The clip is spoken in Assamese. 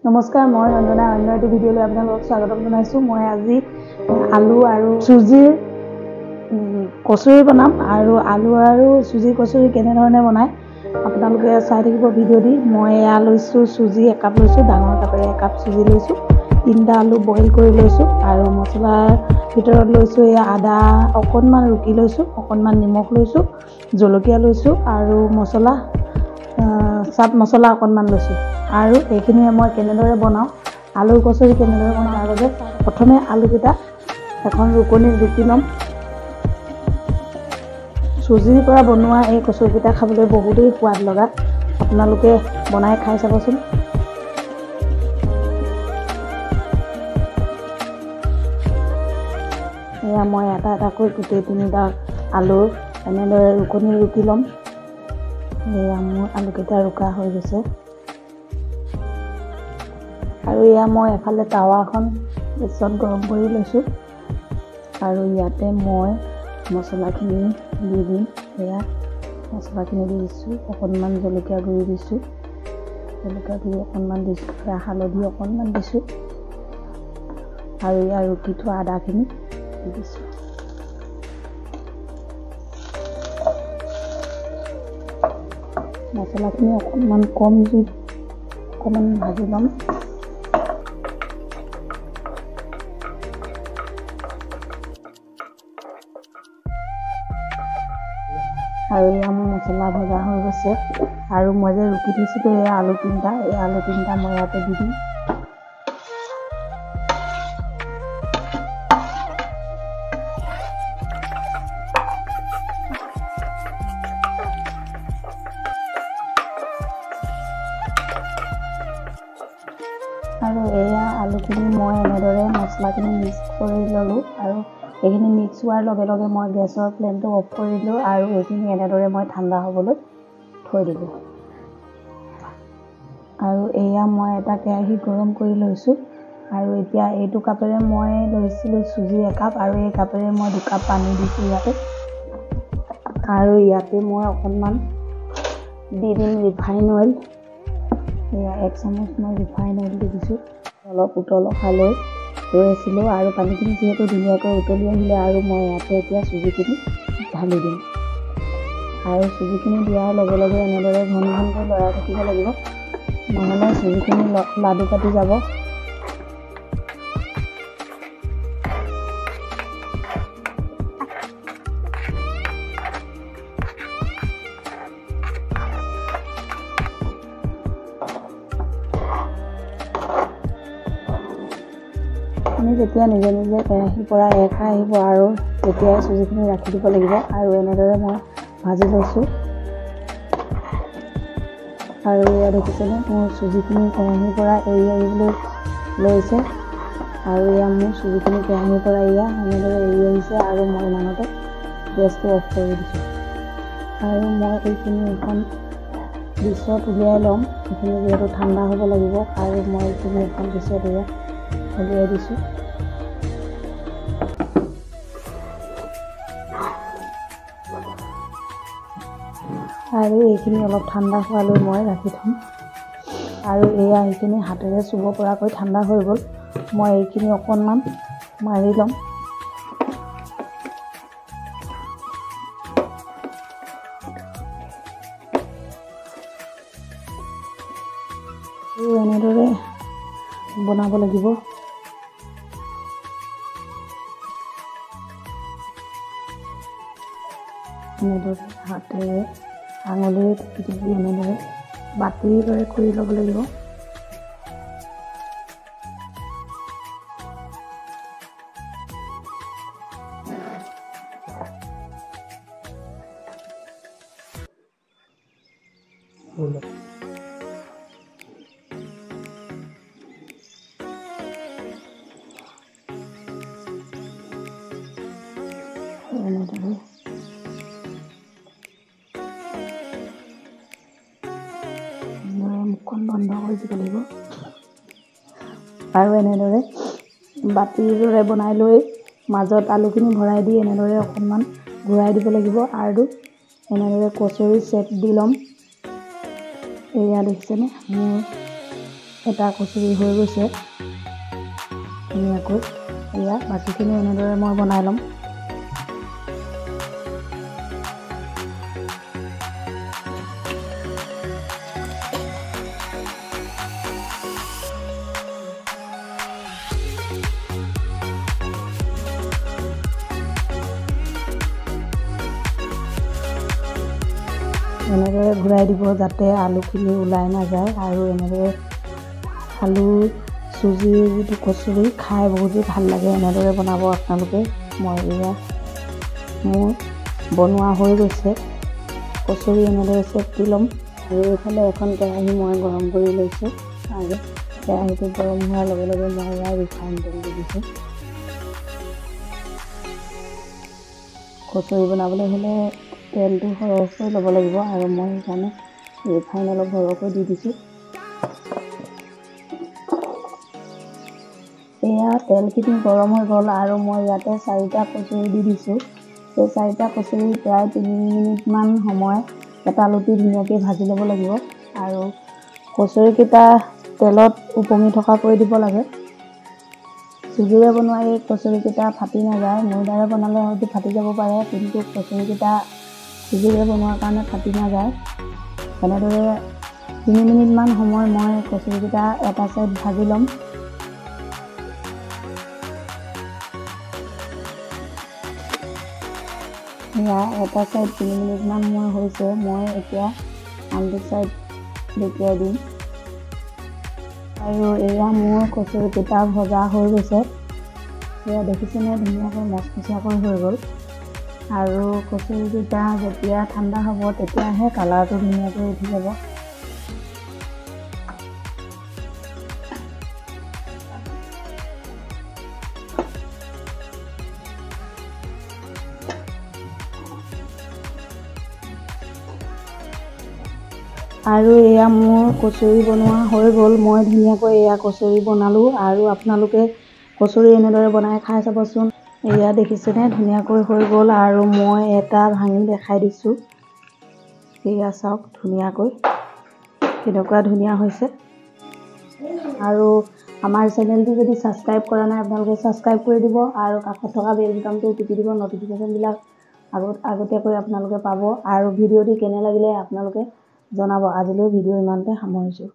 নমস্কাৰ, মই ৰঞ্জনা অন্য এটা ভিডিঅ'লৈ আপোনালোকক স্বাগতম জনাইছোঁ। মই আজি আলু আৰু চুজিৰ কচুৰি বনাম আৰু আলু আৰু চুজি কচুৰি কেনেধৰণে বনায় আপোনালোকে চাই থাকিব ভিডিঅ'টি। মই এয়া লৈছোঁ, চুজি একাপ লৈছোঁ, ডাঙৰ কাপেৰে একাপ চুজি লৈছোঁ, 3টা আলু বইল কৰি লৈছোঁ আৰু মছলাৰ ভিতৰত লৈছোঁ এয়া আদা অকণমান ৰুকি লৈছোঁ, অকণমান নিমখ লৈছোঁ, জলকীয়া লৈছোঁ আৰু চাট মছলা অকণমান লৈছোঁ। আৰু এইখিনিয়ে মই কেনেদৰে বনাওঁ, আলুৰ কচুৰি কেনেদৰে বনাওঁ তাৰ বাবে প্ৰথমে আলুকেইটা এখন ৰুকনিত ৰুকি ল'ম। চুজিৰ পৰা বনোৱা এই কচুৰিকেইটা খাবলৈ বহুতেই সোৱাদ লগা, আপোনালোকে বনাই খাই চাবচোন। এয়া মই এটা এটাকৈ গোটেই 3টা আলু এনেদৰে ৰুকনিত ৰুকি ল'ম। এয়া মোৰ আলুকেইটা ৰুকা হৈ গৈছে আৰু এয়া মই এফালে টাৱাখন গেছত গৰম কৰি লৈছোঁ আৰু ইয়াতে মই মছলাখিনি দি দিম। এয়া মছলাখিনি দি দিছোঁ, অকণমান জলকীয়া গুড়ি দিছোঁ, জলকীয়া গুড়ি অকণমান দিছোঁ, এয়া হালধি অকণমান দিছোঁ আৰু এয়া ৰুকি থোৱা আদাখিনি দি দিছোঁ। মছলাখিনি অকণমান কম জুইত অকণমান ভাজি ল'ম। আৰু এয়া মোৰ মছলা ভজা হৈ গৈছে আৰু মই যে ৰুকি থৈছিলোঁ এই আলু 3টা, এই আলু 3টা মই ইয়াতে দি দিম। আৰু এয়া আলুখিনি মই এনেদৰে মছলাখিনি মিক্স কৰি ল'লোঁ আৰু এইখিনি মিক্স হোৱাৰ লগে লগে মই গেছৰ ফ্লেমটো অফ কৰি দিলোঁ আৰু এইখিনি এনেদৰে মই ঠাণ্ডা হ'বলৈ থৈ দিলোঁ। আৰু এয়া মই এটা কেৰাহী গৰম কৰি লৈছোঁ আৰু এতিয়া এইটো কাপেৰে মই লৈছিলোঁ চুজি একাপ আৰু এই কাপেৰে মই 2 কাপ পানী দিছোঁ ইয়াতে। আৰু ইয়াতে মই অকণমান দি দিম ৰিফাইন অইল। এয়া 1 চামুচ মই ৰিফাইন অইল দি দিছোঁ। অলপ উতল অহালৈ ৰৈছিলোঁ আৰু পানীখিনি যিহেতু ধুনীয়াকৈ উতলি আহিলে আৰু মই ইয়াতে এতিয়া চুজিখিনি ঢালি দিম আৰু চুজিখিনি দিয়াৰ লগে লগে এনেদৰে ঘন ঘনকৈ লৰাই থাকিব লাগিব, নহ'লে চুজিখিনি লাডু কাটি যাব। আপুনি যেতিয়া নিজে নিজে কেৰাহীৰ পৰা এৰখাই আহিব আৰু তেতিয়াই চুজিখিনি ৰাখি দিব লাগিব আৰু এনেদৰে মই ভাজি লৈছোঁ। আৰু এয়া দেখিছেনে মোৰ চুজিখিনি কেৰাহীৰ পৰা এৰি আহিবলৈ লৈছে আৰু এয়া মোৰ চুজিখিনি কেৰাহীৰ পৰা এনেদৰে এৰি আহিছে আৰু মই ইমানতে গেছটো অফ কৰি দিছোঁ আৰু মই এইখিনি এখন ডিছত উলিয়াই ল'ম। এইখিনি যিহেতু ঠাণ্ডা হ'ব লাগিব আৰু মই এইখিনি এখন ডিছত উলিয়াই দিছোঁ। আৰু এইখিনি অলপ ঠাণ্ডা হোৱালৈ মই ৰাখি থ'ম আৰু এয়া এইখিনি হাতেৰে চুব পৰাকৈ ঠাণ্ডা হৈ গ'ল। মই এইখিনি অকণমান মাৰি ল'ম। আৰু এনেদৰে বনাব লাগিব। এনেদৰে হাতেৰে আঙুলিৰে টিপি টিপি এনেদৰে বাতিৰ দৰে কৰি ল'ব লাগিব। এনেদৰে মুখখন বন্ধ কৰি দিব লাগিব আৰু এনেদৰে বাতিৰ দৰে বনাই লৈ মাজত আলুখিনি ভৰাই দি এনেদৰে অকণমান ঘূৰাই দিব লাগিব আৰু এনেদৰে কচুৰি চেট দি ল'ম। এয়া দেখিছেনে মোৰ এটা কচুৰি হৈ গৈছে ধুনীয়াকৈ। এয়া বাকীখিনি এনেদৰে মই বনাই ল'ম। এনেদৰে ঘূৰাই দিব যাতে আলুখিনি ওলাই নাযায়। আৰু এনেদৰে আলু চুজি যিটো কচুৰি খাই বহুতেই ভাল লাগে, এনেদৰে বনাব আপোনালোকে। মই এয়া মোৰ বনোৱা হৈ গৈছে কচুৰি, এনেদৰে চেকি ল'ম। আৰু এইফালে এখন কেৰাহী মই গৰম কৰি লৈছোঁ আৰু কেৰাহীটো গৰম হোৱাৰ লগে লগে মই এয়া ৰিফাইন তেল দি দিছোঁ। কচুৰি বনাবলৈ হ'লে তেলটো সৰহকৈ ল'ব লাগিব আৰু মই সেইকাৰণে ৰিফাইন অলপ সৰহকৈ দি দিছোঁ। এয়া তেলখিনি গৰম হৈ গ'ল আৰু মই ইয়াতে 4টা কচুৰি দি দিছোঁ। এই 4টা কচুৰি প্ৰায় 3 মিনিটমান সময় এটালুটি ধুনীয়াকৈ ভাজি ল'ব লাগিব। আৰু কচুৰিকেইটা তেলত ওপঙি থকাকৈ দিব লাগে। চুজিৰে বনোৱা এই কচুৰিকেইটা ফাটি নাযায়। ময়দাৰে বনালে হয়তো ফাটি যাব পাৰে, কিন্তু কচুৰিকেইটা চুজিৰে বনোৱাৰ কাৰণে ফাটি নাযায়। এনেদৰে 3 মিনিটমান সময় মই কচুৰিকেইটা এটা ছাইড ভাজি ল'ম। এয়া এটা ছাইড 3 মিনিটমান সময় হৈছে, মই এতিয়া আনটো ছাইড লুটিয়াই দিম। আৰু এয়া মোৰ কচুৰিকেইটা ভজা হৈ গৈছে। এয়া দেখিছেনে ধুনীয়াকৈ মচমচীয়াকৈ হৈ গ'ল। আৰু কচুৰিকেইটা যেতিয়া ঠাণ্ডা হ'ব তেতিয়াহে কালাৰটো ধুনীয়াকৈ উঠি যাব। আৰু এয়া মোৰ কচুৰি বনোৱা হৈ গ'ল। মই ধুনীয়াকৈ এয়া কচুৰি বনালোঁ আৰু আপোনালোকে কচুৰি এনেদৰে বনাই খাই চাবচোন। এয়া দেখিছেনে ধুনীয়াকৈ হৈ গ'ল আৰু মই এটা ভাঙি দেখাই দিছোঁ। এয়া চাওক ধুনীয়াকৈ কেনেকুৱা ধুনীয়া হৈছে। আৰু আমাৰ চেনেলটো যদি ছাবস্ক্ৰাইব কৰা নাই আপোনালোকে ছাবস্ক্ৰাইব কৰি দিব আৰু কাষত থকা বেল বুটামটো টিপি দিব। নটিফিকেশ্যনবিলাক আগতীয়াকৈ আপোনালোকে পাব। আৰু ভিডিঅ'টি কেনে লাগিলে আপোনালোকে জনাব। আজিলৈ ভিডিঅ' ইমানতে সামৰিছোঁ।